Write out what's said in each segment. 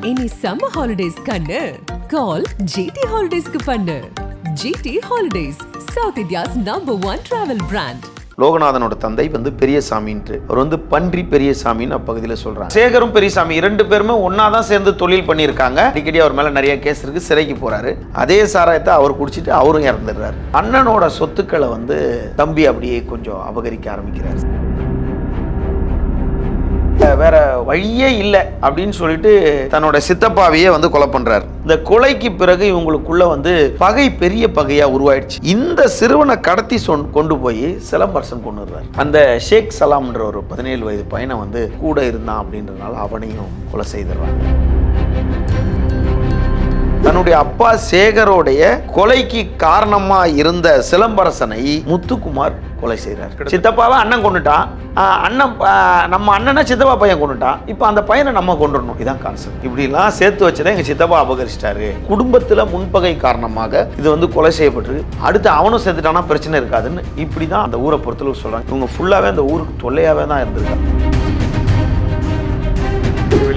இனி summer holidays கண்ணு கால் GT ஹாலிடேஸ்க்கு பண்ணு. GT holidays, south India's #1 travel brand. லோகநாதனோட தந்தை பெரியசாமின்ட்டு அவர் பன்றி பெரியசாமின்னு அப்பகுதியில் சொல்றாங்க. சேகரும் பெரியசாமி 2 பேருமே ஒன்னா தான் சேர்ந்து தொழில் பண்ணியிருக்காங்க. அடிக்கடி அவர் மேல நிறைய கேஸ் இருக்கு, சிறைக்கு போறாரு. அதே சாராயத்தை அவர் குடிச்சிட்டு அவரும் இறந்துடுறாரு. அண்ணனோட சொத்துக்களை தம்பி அப்படியே கொஞ்சம் அபகரிக்க ஆரம்பிக்கிறார். வேற வழியே இல்லை அப்படின்னு சொல்லிட்டு தன்னோட சித்தப்பாவையே கொலை பண்றாரு. இந்த கொலைக்கு பிறகு இவங்களுக்குள்ள பகை பெரிய பகையா உருவாயிடுச்சு. இந்த சிறுவனை கடத்தி கொண்டு போய் சிலம்பரசன் கொண்டுறாரு. அந்த ஷேக் சலாம்ன்ற ஒரு 17 வயது பையனை கூட இருந்தான் அப்படின்றதுனால அவனையும் கொலை செய்துறாங்க. தன்னுடைய அப்பா சேகரோடைய கொலைக்கு காரணமா இருந்த சிலம்பரசனை முத்துக்குமார் கொலை செய்கிறார். சித்தப்பாவை அண்ணன் கொண்டுட்டான், அண்ணன் நம்ம அண்ணனை சித்தப்பா பையன் கொண்டுட்டான், இப்போ அந்த பையனை நம்ம கொண்டுடணும். இதான் கான்செப்ட். இப்படிலாம் சேர்த்து வச்சுதான் எங்க சித்தப்பா அபகரிச்சிட்டாரு. குடும்பத்துல முன்பகை காரணமாக இது கொலை செய்யப்பட்டு அடுத்து அவனும் சேர்த்துட்டானா பிரச்சனை இருக்காதுன்னு இப்படிதான் அந்த ஊரை பொறுத்தளவு சொல்றாங்க. இவங்க ஃபுல்லாவே அந்த ஊருக்கு தொல்லையாவே தான் இருந்திருக்காங்க.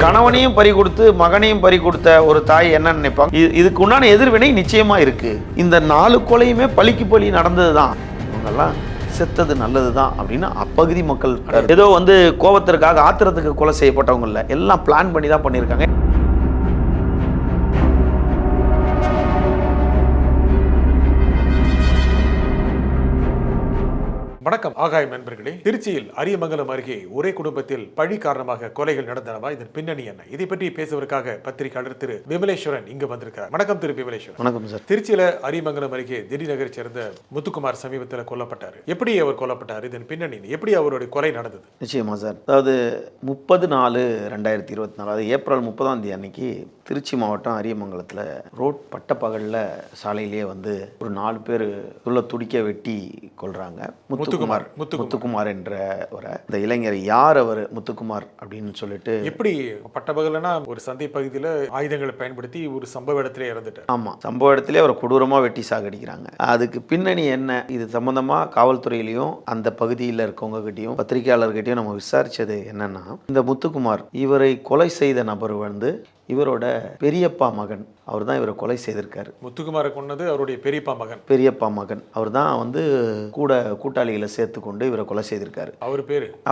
கணவனையும் பறி கொடுத்து மகனையும் பறி கொடுத்த ஒரு தாய் என்ன நினைப்பாங்க? இதுக்கு உண்டான எதிர்வினை நிச்சயமா இருக்கு. இந்த 4 கொலையுமே பழிக்கு பழி நடந்ததுதான், இவங்கெல்லாம் செத்தது நல்லதுதான் அப்படின்னு அப்பகுதி மக்கள் ஏதோ கோபத்திற்காக ஆத்திரத்துக்கு கொலை செய்யப்பட்டவங்க இல்ல, எல்லாம் பிளான் பண்ணி தான் பண்ணியிருக்காங்க. வணக்கம் ஆகாயம் நண்பர்களே. திருச்சியில் அரியமங்கலம் அருகே ஒரே குடும்பத்தில் பழி காரணமாக கொலைகள் நடந்தனவா? இதன் பின்னணி என்ன? இதை பற்றி பேசுவதற்காக பத்திரிகையாளர் திரு விமலேஸ்வரன் இங்கு வந்திருக்கிறார். வணக்கம் திரு விமலேஸ்வரன். வணக்கம் சார். திருச்சியில அரியமங்கலம் அருகே திடீர் நகரை சேர்ந்த முத்துக்குமார் சமீபத்தில் கொல்லப்பட்டார். எப்படி அவர் கொல்லப்பட்டார்? இதன் பின்னணி எப்படி அவருடைய கொலை நடந்தது? நிச்சயமா சார். அதாவது 30/4/2024 அதாவது ஏப்ரல் 30ஆம் தேதி அன்னைக்கு திருச்சி மாவட்டம் அரியமங்கலத்தில் ரோட் பட்டப்பகலில் சாலையிலேயே ஒரு 4 பேர் துடிக்க வெட்டி கொள்றாங்க. முத்துக்குமார் என்ற இந்த இளைஞர் யார் அவர் முத்துக்குமார் அப்படின்னு சொல்லிட்டு எப்படி பட்டப்பகல்னா ஒரு சந்தை பகுதியில் ஆயுதங்களை பயன்படுத்தி ஒரு சம்பவ இடத்திலே இறந்துட்டார். ஆமா, சம்பவ இடத்திலே அவரை கொடூரமா வெட்டி சாகடிக்கிறாங்க. அதுக்கு பின்னணி என்ன? இது சம்பந்தமா காவல்துறையிலையும் அந்த பகுதியில் இருக்கவங்க கிட்டையும் பத்திரிகையாளர்கிட்டையும் நம்ம விசாரிச்சது என்னன்னா, இந்த முத்துக்குமார் இவரை கொலை செய்த நபர் இவரோட பெரியப்பா மகன். அவர் தான் இவரை கொலை செய்திருக்காரு. முத்துக்குமாரை கொன்னது அவருடைய பெரியப்பா மகன். அவர் தான் கூட்டாளிகளை சேர்த்து கொண்டு இவரை கொலை செய்திருக்காரு.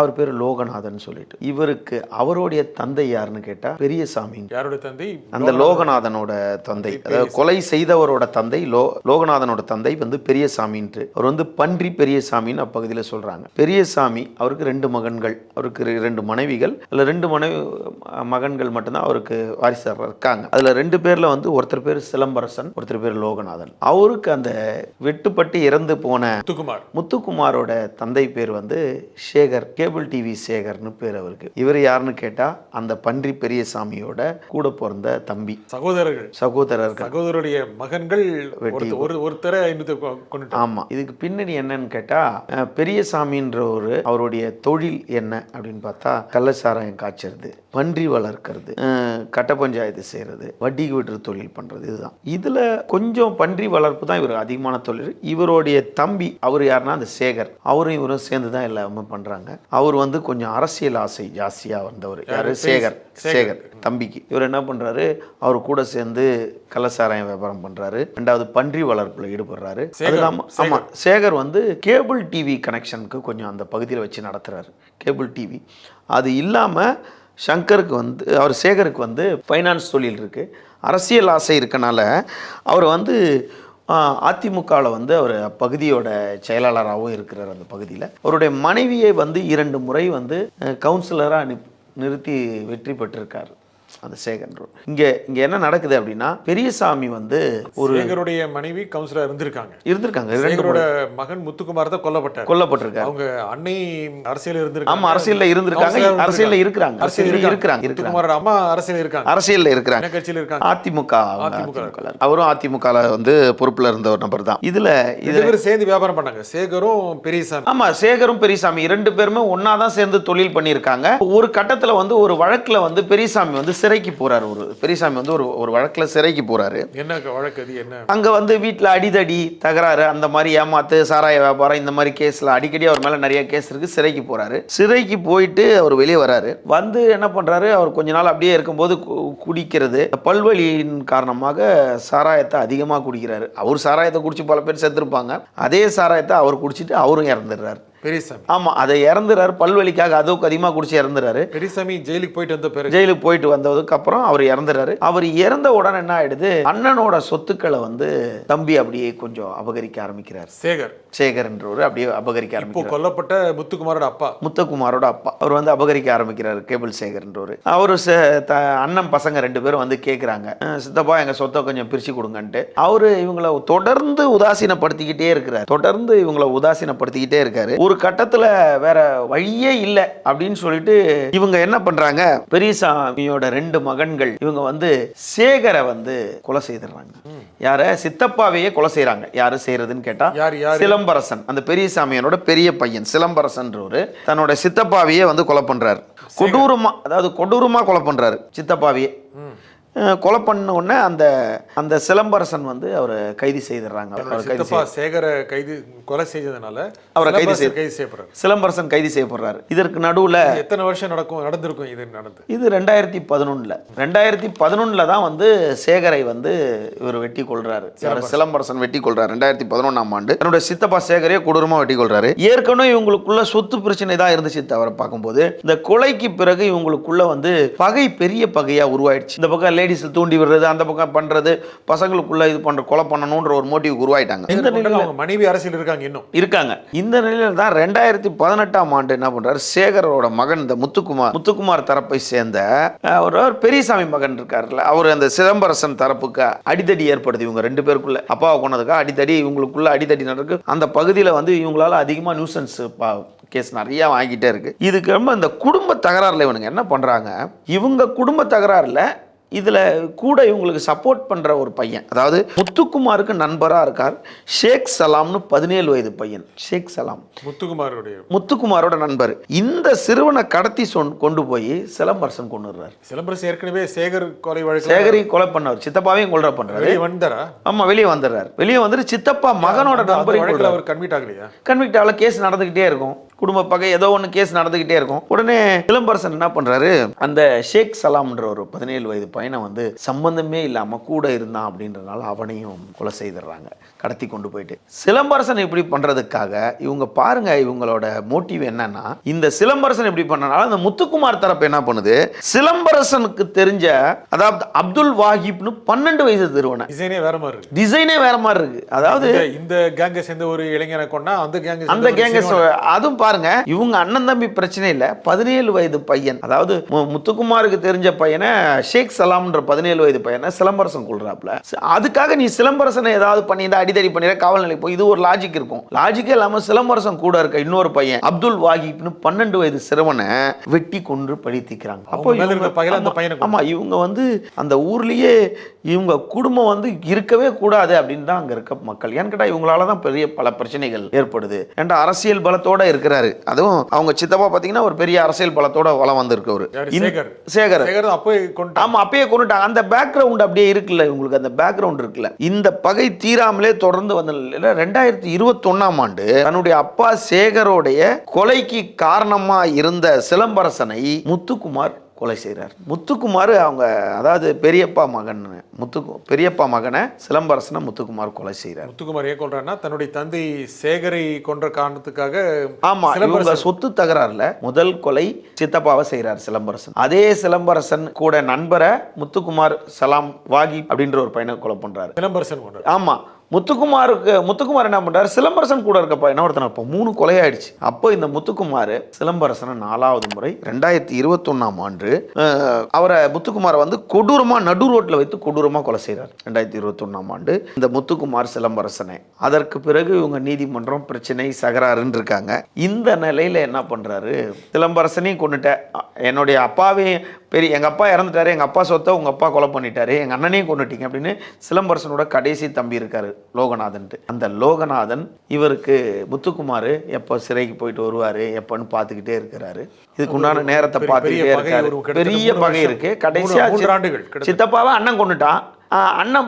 அவர் பேரு லோகநாதன் சொல்லிட்டு. இவருக்கு அவருடைய தந்தை யாருன்னு கேட்டா பெரியசாமி. யாரோட தந்தை? அந்த லோகநாதனோட தந்தை, அதாவது கொலை செய்தவரோட தந்தை லோகநாதனோட தந்தை பெரியசாமின்ட்டு. அவர் பன்றி பெரியசாமின்னு அப்பகுதியில் சொல்றாங்க. பெரியசாமி அவருக்கு 2 மகன்கள், அவருக்கு 2 மனைவிகள். அதுல 2 மகன்கள் மட்டும்தான் அவருக்கு வாரிசாக இருக்காங்க. அதுல 2 பேர்ல ஒருத்தர் பேர் சிலம்பரசன், ஒருத்தர் பேர் லோகநாதன். அவருக்கு அந்த வெட்டுப்பட்டு இறந்து போன முத்துக்குமாரோட தந்தை பேர் சேகர், கேபிள் டிவி சேகர்னு பேர் அவருக்கு. இவர் யாருன்னு கேட்டா அந்த பன்றி பெரியசாமியோட கூட பிறந்த தம்பி, சகோதரருடைய மகன்கள் ஒருத்தர. ஆமா, இதுக்கு பின்னணி என்னன்னு கேட்டா பெரியசாமின்ற அவருடைய தொழில் என்ன அப்படின்னு பார்த்தா கள்ளச்சாராயம் காய்ச்சறது, பன்றி வளர்க்கறது, கட்ட பஞ்சாயத்து செய்யறது, வட்டிக்கு விட்டு தொழில் பண்றது. இதுதான். இதுல கொஞ்சம் பன்றி வளர்ப்பு தான் இவர் அதிகமான தொழில். இவருடைய தம்பி அவர் யாருன்னா அந்த சேகர், அவரும் இவரும் சேர்ந்து தான் எல்லாமே பண்றாங்க. அவர் கொஞ்சம் அரசியல் ஆசை ஜாஸ்தியா வந்தவர். யாரு? சேகர் தம்பிக்கு. இவர் என்ன பண்றாரு, அவர் கூட சேர்ந்து கள்ளச்சாராயம் வியாபாரம் பண்றாரு. 2வது பன்றி வளர்ப்புல ஈடுபடுறாரு. ஆமா, சேகர் கேபிள் டிவி கனெக்ஷனுக்கு கொஞ்சம் அந்த பகுதியில் வச்சு நடத்துறாரு, கேபிள் டிவி. அது இல்லாம சங்கருக்கு அவர் சேகருக்கு ஃபைனான்ஸ் தொழில் இருக்குது, அரசியல் ஆசை இருக்கனால அவர் அதிமுகவில் அவர் பகுதியோட செயலாளராகவும் இருக்கிறார். அந்த பகுதியில் அவருடைய மனைவியை 2 முறை கவுன்சிலராக நிறுத்தி வெற்றி பெற்றிருக்கார் அந்த சேகர். இங்க என்ன நடக்குது அப்படின்னா, பெரியசாமி ஒரு சேகருடைய மனைவி கவுன்சிலர் இருந்திருக்காங்க. சேகரோட மகன் முத்துக்குமார் தான் கொல்லப்பட்டிருக்காரு. அவங்க அன்னை அரசியல் இருந்திருக்காங்க. ஆமா, அரசியல்ல இருக்கிறாங்க. முத்துக்குமாரோட அம்மா அரசியல்ல இருக்கிறாங்க. கட்சியில இருக்காங்க. அதிமுக. அவரும் அதிமுக பொறுப்புல இருந்த ஒரு நபர் தான். இதுல சேர்ந்து வியாபாரம் பண்ணாங்க சேகரும் பெரியசாமி. ஆமா, சேகரும் பெரியசாமி 2 பேருமே ஒன்னா தான் சேர்ந்து தொழில் பண்ணியிருக்காங்க. ஒரு கட்டத்துல ஒரு வழக்குல பெரியசாமி சிறை சிறைக்கு போறாரு. ஒரு பெரியசாமி வந்து ஒரு வழக்குல சிறைக்கு போறாரு. என்ன வழக்கு அது? என்ன அங்க வந்து வீட்டுல அடிதடி தகராறு அந்த மாதிரி ஏமாத்து சாராய வியாபாரம் இந்த மாதிரி கேஸ்ல அடிக்கடி அவர் மேல நிறைய கேஸ் இருக்கு. சிறைக்கு போறாரு. சிறைக்கு போயிட்டு அவர் வெளியே வராரு. வந்து என்ன பண்றாரு, அவர் கொஞ்ச நாள் அப்படியே இருக்கும்போது குடிக்கிறது, பல்வலியின் காரணமாக சாராயத்தை அதிகமா குடிக்கிறாரு. அவர் சாராயத்தை குடிச்சு பல பேர் செத்துருப்பாங்க. அதே சாராயத்தை அவர் குடிச்சிட்டு அவரும் இறந்துடுறாரு. பெரியசாமி. ஆமா, அதை இறந்துறாரு. பல்வலிக்காக அதுக்கு அதிகமாக குடிச்சு இறந்துறாரு. பெரியசாமி ஜெயிலுக்கு போயிட்டு வந்த பிறகு, ஜெயிலுக்கு போயிட்டு வந்ததுக்கு அப்புறம் அவர் இறந்துறாரு. அவர் இறந்த உடனே என்ன ஆயிடுது, அண்ணனோட சொத்துக்களை வந்து தம்பி அப்படியே கொஞ்சம் அபகரிக்க ஆரம்பிக்கிறார். சேகர் என்றவர் அப்படியே அபகரிக்க ஆரம்பிக்கிறார். கொல்லப்பட்ட முத்துக்குமாரோட அப்பா அவர் வந்து அபகரிக்க ஆரம்பிக்கிறார். கேபிள் சேகர் என்றவர். அவரு அண்ணன் பசங்க 2 பேரும் வந்து கேட்குறாங்க, சித்தப்பா எங்க சொத்தை கொஞ்சம் பிரிச்சு கொடுங்கன்ட்டு. அவரு இவங்களை தொடர்ந்து உதாசீனப்படுத்திக்கிட்டே இருக்காரு. ஒரு கட்டத்துல வேற வழியே இல்லை அப்படின்னு சொல்லிட்டு இவங்க என்ன பண்றாங்க, பெரியசாமியோட 2 மகன்கள் இவங்க வந்து சேகரை வந்து கொலை செய்துறாங்க. யார? சித்தப்பாவையே கொலை செய்யறாங்க. யாரு செய்யறதுன்னு கேட்டா சிலம்பரசன், அந்த பெரியசாமியோட பெரிய பையன் சிலம்பரசன் தன்னோட சித்தப்பாவையே வந்து கொலை பண்றாரு. கொடூரமா கொலை பண்றாரு சித்தப்பாவையே. கொலை பண்ண உடனே அந்த சிலம்பரசன் வந்து அவரை கைது செய்துறாங்க. சேகரை கொலை செய்ததுனால அவரை கைது செய்யப்படுறாரு. சிலம்பரசன் கைது செய்யப்படுறாரு. இதற்கு நடுவுல எத்தனை வருஷம் நடந்திருக்கும் இது 2011 தான் வந்து சேகரை வந்து இவர் வெட்டி கொள்றாரு. சிலம்பரசன் வெட்டி கொள்றாரு 2011ஆம் ஆண்டு. என்னோட சித்தப்பா சேகரையே கொடூரமா வெட்டி கொள்றாரு. ஏற்கனவே இவங்களுக்குள்ள சொத்து பிரச்சனை தான் இருந்துச்சு. அவரை பார்க்கும்போது இந்த கொலைக்கு பிறகு இவங்களுக்குள்ள வந்து பகை பெரிய பகையா உருவாயிடுச்சு. இந்த பக்கம் லேடிஸ் தூண்டி விடுறது, அந்த பக்கம் பண்றது, பசங்களுக்குள்ள இது பண்ற கொலை பண்ணணும்ன்ற ஒரு மோட்டிவ் உருவாயிட்டாங்க. இந்த நிலையில அவங்க மனைவி அரசியல் இருக்காங்க. இந்த நிலையில தான் 2018ஆம் ஆண்டு என்ன பண்றாரு, சேகரோட மகன் இந்த முத்துக்குமார் தரப்பை சேர்ந்த ஒரு பெரியசாமி மகன் இருக்காருல்ல, அவர் அந்த சிதம்பரசன் தரப்புக்கு அடிதடி ஏற்படுது. இவங்க 2 பேருக்குள்ள அப்பாவை கொண்டதுக்கு அடிதடி, இவங்களுக்குள்ள அடிதடி நடக்கு. அந்த பகுதியில் வந்து இவங்களால அதிகமா நியூசன்ஸ் கேஸ் நிறைய வாங்கிட்டே இருக்கு. இதுக்கு ரொம்ப இந்த குடும்ப தகராறுல இவனுங்க என்ன பண்றாங்க, இவங்க குடும்ப தகராறுல இதுல கூட இவங்களுக்கு சப்போர்ட் பண்ற ஒரு பையன், அதாவது முத்துக்குமாருக்கு நண்பரா இருக்கார் ஷேக் சலாம்னு 17 வயது பையன். ஷேக் சலாம் முத்துக்குமாரோட நண்பர். இந்த சிறுவனை கடத்தி கொண்டு போய் சிலம்பரசன் கொண்டுறாரு. சிலம்பரசன் ஏற்கனவே சேகரை கொலை பண்ணவர், சித்தப்பாவையும் கொலை பண்றாரு. ஆமா, வெளியே வந்துடுறாரு. வெளியே வந்துட்டு சித்தப்பா மகனோட நண்பரையும் அவர் கன்விக்ட் ஆகல. கேஸ் நடந்துகிட்டே இருக்கும். குடும்ப பகை ஏதோ ஒன்று கேஸ் நடந்துகிட்டே இருக்கும். உடனே சிலம்பரசன் என்ன பண்றாரு, அந்த ஷேக் சலாம்ன்ற ஒரு 17 வயது பையனை வந்து சம்பந்தமே இல்லாம கூட இருந்தான் அப்படின்றதுனால அவனையும் கொலை செய்துடுறாங்க, கடத்தி கொண்டு போயிட்டு. சிலம்பரசன் இப்படி பண்றதுக்காக இவங்க பாருங்க, இவங்களோட மோட்டிவ் என்னன்னா, இந்த சிலம்பரசன் இப்படி பண்ணனால அந்த முத்துக்குமார் தரப்பு என்ன பண்ணுது, சிலம்பரசனுக்கு தெரிஞ்ச அதாவது அப்துல் வாஹிப்னு 12 வயசு திருவனை டிசைனே வேற மாதிரி இருக்கு. அதாவது இந்த கேங்க சேர்ந்த ஒரு இளைஞனை கொண்டா அந்த கேங்க அதுவும் பாருங்க, இவங்க அண்ணன் தம்பி பிரச்சனை இல்ல, 17 வயது பையன், அதாவது முத்துக்குமாருக்கு தெரிஞ்ச பையனை ஷேக் சலாம்ன்ற 17 வயது பையனை சிலம்பரசன் கொள்றாப்ல. அதுக்காக நீ சிலம்பரசனை ஏதாவது பண்ணிட்டு அடிதடி பண்ணிட காவல் நிலையம் போய், இது ஒரு லாஜிக் இருக்கும். லாஜிக்கே இல்லாம சிலம்பரசன் கூட இருக்க இன்னொரு பையன் அப்துல் வாஹிப்னு 12 வயது சிறுவனை வெட்டி கொன்று பழித்திக்கிறாங்க. அப்போ ஆமா, இவங்க வந்து அந்த ஊர்லயே இவங்க குடும்பம் வந்து இருக்கவே கூடாது அப்படின்னு தான் அங்க இருக்க மக்கள். ஏன்னு கேட்டா இவங்களாலதான் பெரிய பல பிரச்சனைகள் ஏற்படுது. ஏன்டா அரசியல் பலத்தோட இருக்கிறாரு. அதுவும் அவங்க சித்தப்பா பாத்தீங்கன்னா ஒரு பெரிய அரசியல் பலத்தோட வளம் வந்திருக்கவர் சேகர். ஆமா, அப்பயே கொண்டுட்டாங்க. அந்த பேக்ரவுண்ட் அப்படியே இருக்குல்ல, உங்களுக்கு அந்த பேக்ரவுண்ட் இருக்குல்ல. இந்த பகை தீராமலே தொடர்ந்து வந்த 2021ஆம் ஆண்டு தன்னுடைய அப்பா சேகரோடைய கொலைக்கு காரணமா இருந்த சிலம்பரசனை முத்துக்குமார் கொலை செய்கிறார். முத்துக்குமார் அவங்க அதாவது பெரியப்பா மகனை சிலம்பரசனை முத்துக்குமார் கொலை செய்கிறார். முத்துக்குமார் ஏன் கொல்றாருன்னா, தன்னுடைய தந்தை சேகரை கொன்ற காரணத்துக்காக. ஆமா, இவங்க சொத்து தகராறுல முதல் கொலை சித்தப்பாவை செய்கிறார் சிலம்பரசன். அதே சிலம்பரசன் கூட நண்பரை முத்துக்குமார் சலாம் வாகி அப்படின்ற ஒரு பையனை கொலை பண்றாரு சிலம்பரசன். ஆமா, முத்துக்குமார் என்ன பண்றாரு, சிலம்பரசன் கூட இருக்கப்ப என்ன ஒருத்தன, அப்போ 3 கொலை ஆயிடுச்சு. அப்போ இந்த முத்துக்குமார் சிலம்பரசனை 4வது முறை 2021ஆம் ஆண்டு அவரை முத்துக்குமாரை வந்து கொடூரமா நடு ரோட்ல வைத்து கொடூரமா கொலை செய்யறாரு 2021ஆம் ஆண்டு இந்த முத்துக்குமார் சிலம்பரசனை. அதற்கு பிறகு இவங்க நீதிமன்றம் பிரச்சனை சகராறுன்னு இருக்காங்க. இந்த நிலையில என்ன பண்றாரு, சிலம்பரசனையும் கொண்டுட்ட என்னுடைய அப்பாவே எங்கள் அப்பா இறந்துட்டாரு, எங்கள் அப்பா சொத்தை உங்கள் அப்பா கொலை பண்ணிட்டாரு, எங்கள் அண்ணனையும் கொண்டுட்டீங்க அப்படின்னு சிலம்பரசனோட கடைசி தம்பி இருக்காரு லோகநாதன்ட்டு. அந்த லோகநாதன் இவருக்கு முத்துக்குமார் எப்போ சிறைக்கு போயிட்டு வருவார் எப்போன்னு பார்த்துக்கிட்டே இருக்கிறாரு. இதுக்கு உண்டான நேரத்தை பார்த்துக்கிட்டே இருக்காரு. பெரிய பகை இருக்கு. கடைசியாக சித்தப்பாவை அண்ணன் கொண்டுட்டான். அண்ணன்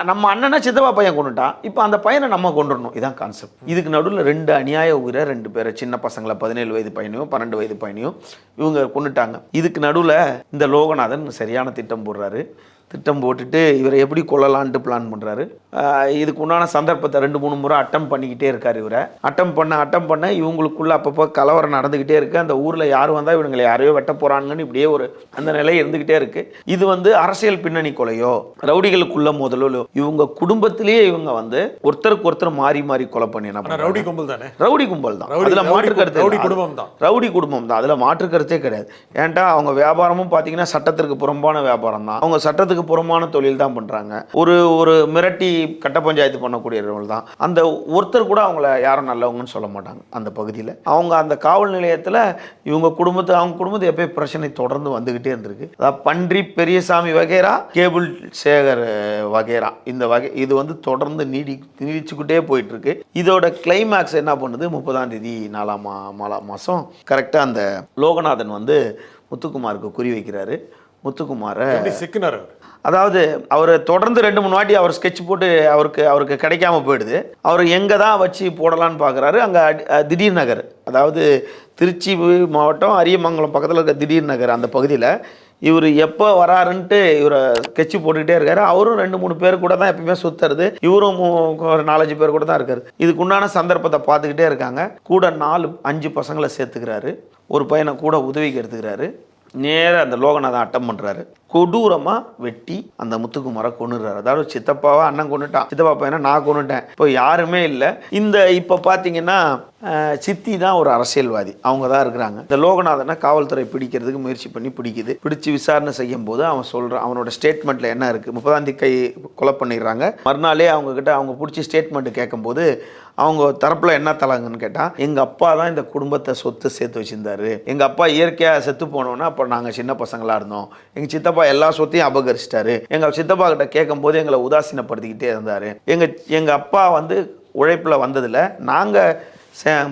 நம்ம அண்ணனை சித்தப்பா பையன் கொண்டுட்டான். இப்போ அந்த பையனை நம்ம கொண்டுடணும். இதான் கான்செப்ட். இதுக்கு நடுவில் 2 அநியாய உயிரை 2 பேரை சின்ன பசங்களை 17 வயது பையனையும் 12 வயது பையனையும் இவங்க கொண்டுட்டாங்க. இதுக்கு நடுவில் இந்த லோகநாதன் சரியான திட்டம் போடுறாரு. திட்டம் போட்டுட்டு இவரை எப்படி கொல்லலான்ட்டு பிளான் பண்ணுறாரு. இதுக்கு உண்டான சந்தர்ப்பத்தை 2-3 முறை அட்டம் பண்ணிக்கிட்டே இருக்கார். இவரை அட்டம் பண்ண இவங்களுக்குள்ள அப்பப்போ கலவரம் நடந்துக்கிட்டே இருக்குது. அந்த ஊரில் யார் வந்தால் இவங்களை யாரையோ வெட்ட போகிறாங்கன்னு இப்படியே அந்த நிலை இருந்துக்கிட்டே இருக்குது. இது அரசியல் பின்னணி கொலையோ ரவுடிகளுக்குள்ள முதலோ இவங்க குடும்பத்திலேயே இவங்க ஒருத்தருக்கு ஒருத்தர் மாறி மாறி கொலை பண்ணி என்ன ரவுடி கும்பல் தானே. ரவுடி கும்பல் தான். அதில் மாற்று கருத்து ரவுடி குடும்பம் தான். அதில் மாற்று கருத்தே கிடையாது. ஏன்டா அவங்க வியாபாரமும் பார்த்தீங்கன்னா சட்டத்திற்கு புறம்பான வியாபாரம் தான். அவங்க சட்டத்துக்கு புறமான தொழில் தான் பண்றாங்க. ஒரு மிரட்டி கட்ட பஞ்சாயத்து பண்ணக்கூடியவர்கள் தான். அந்த ஒருத்தர் கூட அவங்கள யாரும் நல்லவங்கன்னு சொல்ல மாட்டாங்க அந்த பகுதியில். அவங்க அந்த காவல் நிலையத்தில் அவங்க குடும்பத்தை எப்பயும் பிரச்சனை தொடர்ந்து வந்துகிட்டே இருந்திருக்கு. அதாவது பன்றி பெரியசாமி வகைரா, கேபிள் சேகர் வகைரா, இந்த வகை இது தொடர்ந்து நீடிச்சுக்கிட்டே போயிட்டு இருக்கு. இதோட கிளைமேக்ஸ் என்ன பண்ணுது? 30ஆம் தேதி 4ஆம் மாதம் கரெக்டாக அந்த லோகநாதன் முத்துக்குமாருக்கு குறி வைக்கிறாரு. முத்துக்குமாரை சிக்கினார். அதாவது அவர் தொடர்ந்து 2-3 வாட்டி அவர் ஸ்கெட்ச் போட்டு அவருக்கு கிடைக்காம போயிடுது. அவர் எங்கே தான் வச்சு போடலான்னு பார்க்குறாரு. அங்கே திடீர் நகர், அதாவது திருச்சி மாவட்டம் அரியமங்கலம் பக்கத்தில் இருக்க திடீர் நகர் அந்த பகுதியில் இவர் எப்போ வராருன்ட்டு இவரை ஸ்கெட்ச் போட்டுக்கிட்டே இருக்காரு. அவரும் 2-3 பேர் கூட தான் எப்பயுமே சுற்றுறது. இவரும் ஒரு 4-5 பேர் கூட தான் இருக்காரு. இதுக்குண்டான சந்தர்ப்பத்தை பார்த்துக்கிட்டே இருக்காங்க. கூட 4-5 பசங்களை சேர்த்துக்கிறாரு. ஒரு பையனை கூட உதவிக்கு எடுத்துக்கிறாரு. நேராக அந்த லோகநாதன் அட்டம் பண்ணுறாரு. கொடூரமாக வெட்டி அந்த முத்துக்குமாரை கொண்டுறாரு. அதாவது சித்தப்பாவை அண்ணன் கொண்டுட்டான், சித்தப்பா பையனை நான் கொண்டுட்டேன், இப்போ யாருமே இல்லை. இப்போ பார்த்தீங்கன்னா சித்தி தான் ஒரு அரசியல்வாதி, அவங்க தான் இருக்கிறாங்க. இந்த லோகநாதனை காவல்துறை பிடிக்கிறதுக்கு முயற்சி பண்ணி பிடிச்சி விசாரணை செய்யும் போது அவன் சொல்கிறான், அவனோட ஸ்டேட்மெண்ட்டில் என்ன இருக்குது, 30ஆம் தேதி கொலை பண்ணிடுறாங்க. மறுநாளே அவங்க பிடிச்சி ஸ்டேட்மெண்ட்டு கேட்கும்போது அவங்க தரப்பில் என்ன தலங்கன்னு கேட்டால், எங்கள் அப்பா தான் இந்த குடும்பத்தை சொத்து சேர்த்து வச்சுருந்தாரு. எங்கள் அப்பா இயற்கையாக செத்து போனோன்னா அப்போ நாங்கள் சின்ன பசங்களாக இருந்தோம். எங்கள் சித்தப்பா எல்லா சொத்தையும் அபகரிச்சிட்டாரு. எங்கள் சித்தப்பா கிட்ட கேட்கும்போது எங்களை உதாசீனப்படுத்திக்கிட்டே இருந்தார். எங்கள் அப்பா உழைப்பில் வந்ததில் நாங்கள்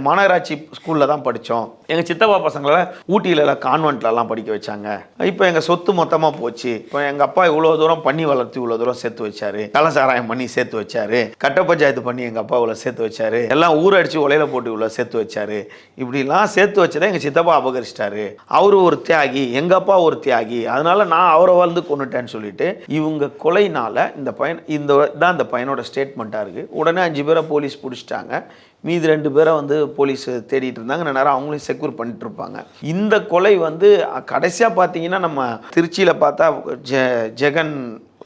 மாநகராட்சி ஸ்கூலில் தான் படித்தோம். எங்கள் சித்தப்பா பசங்களை ஊட்டியிலலாம் கான்வென்ட்லலாம் படிக்க வச்சாங்க. இப்போ எங்கள் சொத்து மொத்தமாக போச்சு. இப்போ எங்கள் அப்பா இவ்வளோ தூரம் பண்ணி வளர்த்து இவ்வளோ தூரம் சேர்த்து வச்சாரு, கள்ளசாராயம் பண்ணி சேர்த்து வச்சாரு, கட்ட பஞ்சாயத்து பண்ணி எங்கள் அப்பா இவ்வளோ சேர்த்து வச்சாரு, எல்லாம் ஊரடிச்சு உலையில போட்டு இவ்வளோ சேர்த்து வச்சாரு. இப்படிலாம் சேர்த்து வச்சதை எங்கள் சித்தப்பா அபகரிச்சிட்டாரு. அவரு ஒரு தியாகி, எங்கள் அப்பா ஒரு தியாகி, அதனால நான் அவரை கொண்டுட்டேன்னு சொல்லிட்டு இவங்க கொலைனால இந்த பையனோட ஸ்டேட்மெண்ட்டாக இருக்குது. உடனே 5 பேரை போலீஸ் பிடிச்சிட்டாங்க. மீதி 2 பேரை போலீஸ் தேடிட்டு இருந்தாங்க. நேரம் அவங்களையும் செக்யூர் பண்ணிட்டு இருப்பாங்க. இந்த கொலை கடைசியாக பார்த்தீங்கன்னா நம்ம திருச்சியில் பார்த்தா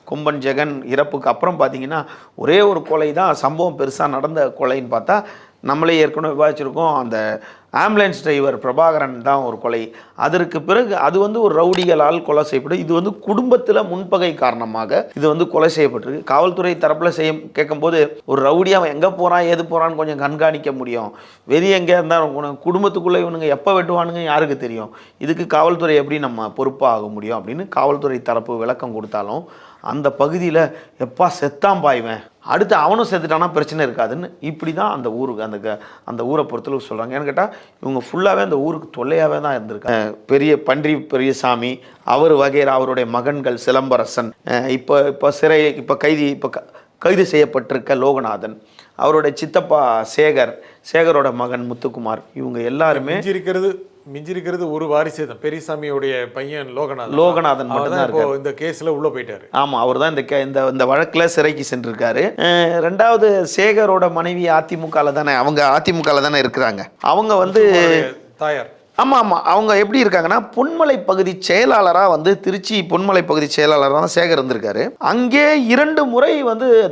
கும்பன் ஜெகன் இறப்புக்கு அப்புறம் பார்த்தீங்கன்னா ஒரே ஒரு கொலை தான் சம்பவம் பெருசாக நடந்த கொலைன்னு பார்த்தா நம்மளே ஏற்கனவே விவாதிச்சிருக்கோம். அந்த ஆம்புலன்ஸ் டிரைவர் பிரபாகரன் தான் ஒரு கொலை. அதற்கு பிறகு அது ஒரு ரவுடிகளால் கொலை செய்யப்பட்டு இது குடும்பத்தில் முன்பகை காரணமாக இது கொலை செய்யப்பட்டிருக்கு. காவல்துறை தரப்பில் கேட்கும்போது ஒரு ரவுடி அவன் எங்கே போகிறான் ஏது போகிறான்னு கொஞ்சம் கண்காணிக்க முடியும். வெளியே எங்கே இருந்தால் குடும்பத்துக்குள்ளே இவனுங்க எப்போ வெட்டுவானுங்க யாருக்கு தெரியும். இதுக்கு காவல்துறை எப்படி நம்ம பொறுப்பாக ஆக முடியும் அப்படின்னு காவல்துறை தரப்பு விளக்கம் கொடுத்தாலும் அந்த பகுதியில் எப்பா செத்தான் பாய்வேன், அடுத்து அவனும் செத்துட்டானா பிரச்சனை இருக்காதுன்னு இப்படி தான் அந்த ஊருக்கு அந்த ஊரை பொறுத்தளவு சொல்கிறாங்க. ஏன்னு கேட்டால் இவங்க ஃபுல்லாகவே அந்த ஊருக்கு தொல்லையாகவே தான் இருந்திருக்காங்க. பன்றி பெரியசாமி அவர் வகைரா, அவருடைய மகன்கள் சிலம்பரசன், இப்போ கைது செய்யப்பட்டிருக்க லோகநாதன், அவருடைய சித்தப்பா சேகரோட மகன் முத்துக்குமார், இவங்க எல்லாருமே மிஞ்சிருக்கிறது ஒரு வாரிசு தான். பெரியசாமியோடைய பையன் லோகநாதன் மட்டும்தான் இந்த கேஸ்ல உள்ள போயிட்டாரு. ஆமா, அவர் தான் இந்த வழக்குல சிறைக்கு சென்றிருக்காரு. 2வது சேகரோட மனைவி அதிமுகல தானே இருக்கிறாங்க. அவங்க தாயார் ஆமாம் அவங்க எப்படி இருக்காங்கன்னா பொன்மலை பகுதி செயலாளராக திருச்சி பொன்மலை பகுதி செயலாளராக தான் சேகர் இருந்திருக்காரு. அங்கே 2 முறை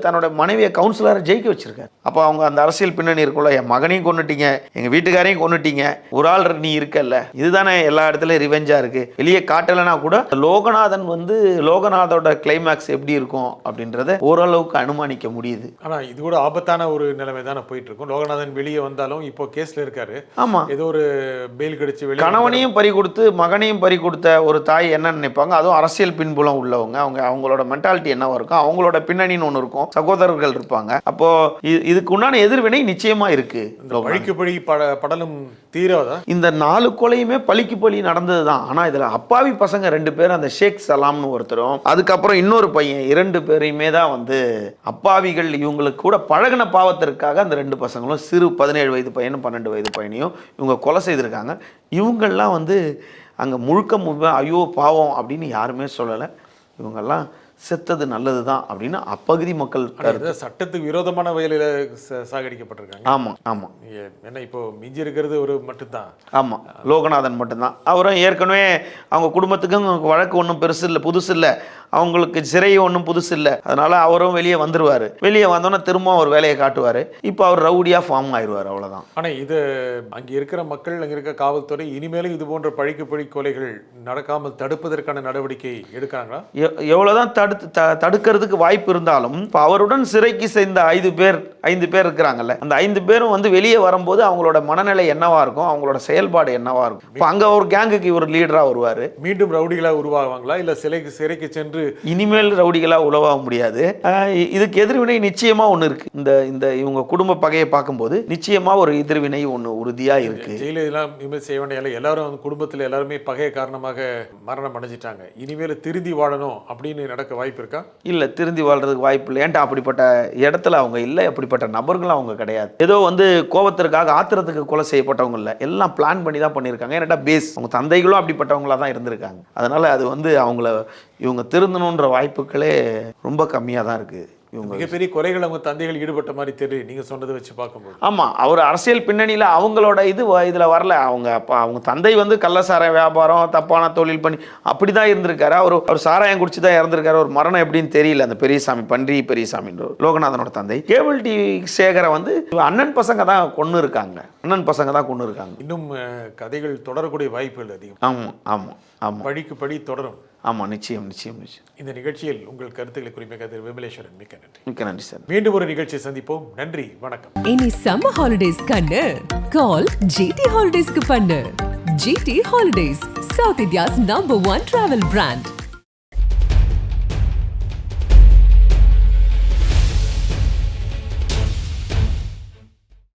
தன்னோட மனைவியை கவுன்சிலரை ஜெயிக்க வச்சிருக்காரு. அப்போ அவங்க அந்த அரசியல் பின்னணி இருக்குள்ள, என் மகனையும் கொண்டுட்டீங்க, எங்கள் வீட்டுக்காரையும் கொண்டுட்டீங்க, ஒரு ஆள் நீ இருக்கல்ல, இதுதானே எல்லா இடத்துலையும் ரிவெஞ்சாக இருக்குது. வெளியே காட்டலைன்னா கூட லோகநாதன் லோகநாதோட கிளைமேக்ஸ் எப்படி இருக்கும் அப்படின்றத ஓரளவுக்கு அனுமானிக்க முடியுது. ஆனால் இது கூட ஆபத்தான ஒரு நிலைமை தானே போயிட்டு இருக்கும். லோகநாதன் வெளியே வந்தாலும் இப்போ கேஸில் இருக்காரு. ஆமாம், ஏதோ ஒரு பெயில் வச்சு கணவனையும் பறி கொடுத்து மகனையும் பறி கொடுத்த ஒரு தாய் என்ன நினைப்பாங்க? அதுவும் அரசியல் பின்புலம் உள்ளவங்க, அவங்களோட மென்டாலிட்டி என்னவா இருக்கும், அவங்களோட பின்னணின்னு ஒன்று இருக்கும், சகோதரர்கள் இருப்பாங்க. அப்போ இதுக்கு உண்டான எதிர்வினை நிச்சயமா இருக்கு. பழிக்கு பழி படலும் தீராதா? இந்த 4 கொலையுமே பழிக்கு பழி நடந்தது தான். ஆனா இதுல அப்பாவி பசங்க 2 பேர், அந்த ஷேக் சலாம்னு ஒருத்தரும், அதுக்கப்புறம் இன்னொரு பையன், 2 பேரையுமே தான் வந்து அப்பாவிகள். இவங்களுக்கு கூட பழகின பாவத்திற்காக அந்த 2 பசங்களும், சிறு 17 வயது பையனும் 12 வயது பையனையும் இவங்க கொலை செய்திருக்காங்க. இவங்கெல்லாம் வந்து அங்கே முழுக்க ஐயோ பாவம் அப்படின்னு யாருமே சொல்லலை. இவங்கெல்லாம் செத்தது நல்லது தான் அப்படின்னு அப்பகுதி மக்கள் சட்டத்துக்கு விரோதமான வகையில் சாகடிக்கப்பட்டிருக்காங்க. ஆமாம் ஆமாம். என்ன இப்போ மிஞ்சி இருக்கிறது ஒரு மட்டும்தான். ஆமாம், லோகநாதன் மட்டும்தான். அவரும் ஏற்கனவே அவங்க குடும்பத்துக்கும் வழக்கு ஒன்றும் பெருசு இல்லை, புதுசு இல்லை, அவங்களுக்கு சிறை ஒன்றும் புதுசு இல்லை. அதனால அவரும் வெளியே வந்துடுவார். வெளியே வந்தோன்னே திரும்ப அவர் வேலையை காட்டுவார். இப்போ அவர் ரவுடியாக ஃபார்ம் ஆயிடுவார், அவ்வளோதான். ஆனால் இது அங்கே இருக்கிற மக்கள், அங்கே இருக்க காவல்துறை இனிமேலும் இது போன்ற பழிக்கு பழி கொலைகள் நடக்காமல் தடுப்பதற்கான நடவடிக்கை எடுக்கிறாங்களா? எவ்வளோதான் தடுக்கிறதுக்கு வாய்ப்பு இருந்தாலும் இப்போ அவருடன் சிறைக்கு சேர்ந்த 5 பேர் இருக்கிறாங்கல்ல, அந்த 5 பேரும் வந்து வெளியே வரும்போது அவங்களோட மனநிலை என்னவா இருக்கும், அவங்களோட செயல்பாடு என்னவா இருக்கும். இப்போ அங்கே ஒரு கேங்குக்கு இவர் லீடராக வருவார். மீண்டும் ரவுடிகளாக உருவாகுவாங்களா, இல்லை சிறைக்கு சென்று இனிமேல் ரவுடிகளாக உலவாக முடியாது. இதுக்கு எதிர்வினை நிச்சயமா ஒன்று இருக்கு. இந்த இவங்க குடும்ப பகையை பார்க்கும்போது நிச்சயமா ஒரு எதிர்வினை ஒன்று உறுதியா இருக்கு. ஜெயில இதெல்லாம் இனிமேல் செய்ய வேண்டிய எல்லாரும் குடும்பத்தில் எல்லாருமே பகைய காரணமாக மரணம் அடைஞ்சிட்டாங்க. இனிமேல் திருந்தி வாழணும் அப்படின்னு நடக்க வாய்ப்பு இருக்கா? இல்லை, திருந்தி வாழ்றதுக்கு வாய்ப்பு இல்லை. ஏன்டா அப்படிப்பட்ட இடத்துல அவங்க இல்லை, அப்படிப்பட்ட நபர்களும் அவங்க கிடையாது. ஏதோ வந்து கோபத்திற்காக ஆத்திரத்துக்கு கொலை செய்யப்பட்டவங்க இல்லை, எல்லாம் பிளான் பண்ணி தான் பண்ணியிருக்காங்க. ஏன்னா பேஸ் அவங்க தந்தைகளும் அப்படிப்பட்டவங்களா தான் இருந்திருக்காங்க. அதனால அது வந்து இவங்க திருந்தணுன்ற வாய்ப்புகளே ரொம்ப கம்மியாக தான் இருக்குது. மிகப்பெரிய கொலைகள் அவங்க தந்தைகள் ஈடுபட்ட மாதிரி தெரியும் நீங்க சொன்னதை வச்சு பார்க்கும்போது. ஆமாம், அவர் அரசியல் பின்னணியில் அவங்களோட இதில் வரல. அவங்க தந்தை வந்து கள்ளசாராய வியாபாரம், தப்பான தொழில் பண்ணி அப்படி தான் இருந்திருக்காரு. அவர் சாராயம் குடிச்சு தான் இறந்திருக்காரு. ஒரு மரணம் எப்படின்னு தெரியல. அந்த பெரியசாமி, பன்றி பெரியசாமின்ற லோகநாதனோட தந்தை. கேபிள் டிவி சேகரை வந்து அண்ணன் பசங்க தான் கொண்டு இருக்காங்க. இன்னும் கதைகள் தொடரக்கூடிய வாய்ப்புகள் அதிகம். ஆமாம் ஆமாம் ஆமாம். பழிக்கு பழி தொடரும். ஆமாம், நிச்சயம். இந்த நிகழ்ச்சியில் உங்கள் கருத்துக்களை குறிப்பிட்ட விமலேஸ்வரன் மிக்க நன்றி சார். மீண்டும் ஒரு நிகழ்ச்சியை சந்திப்போம். நன்றி, வணக்கம். இனி சம்மர் ஹாலிடேஸ் கண்ணு கால் ஜிடி ஹாலிடேஸ்க்கு பண்ணு. GT holidays, south India's number 1 travel brand.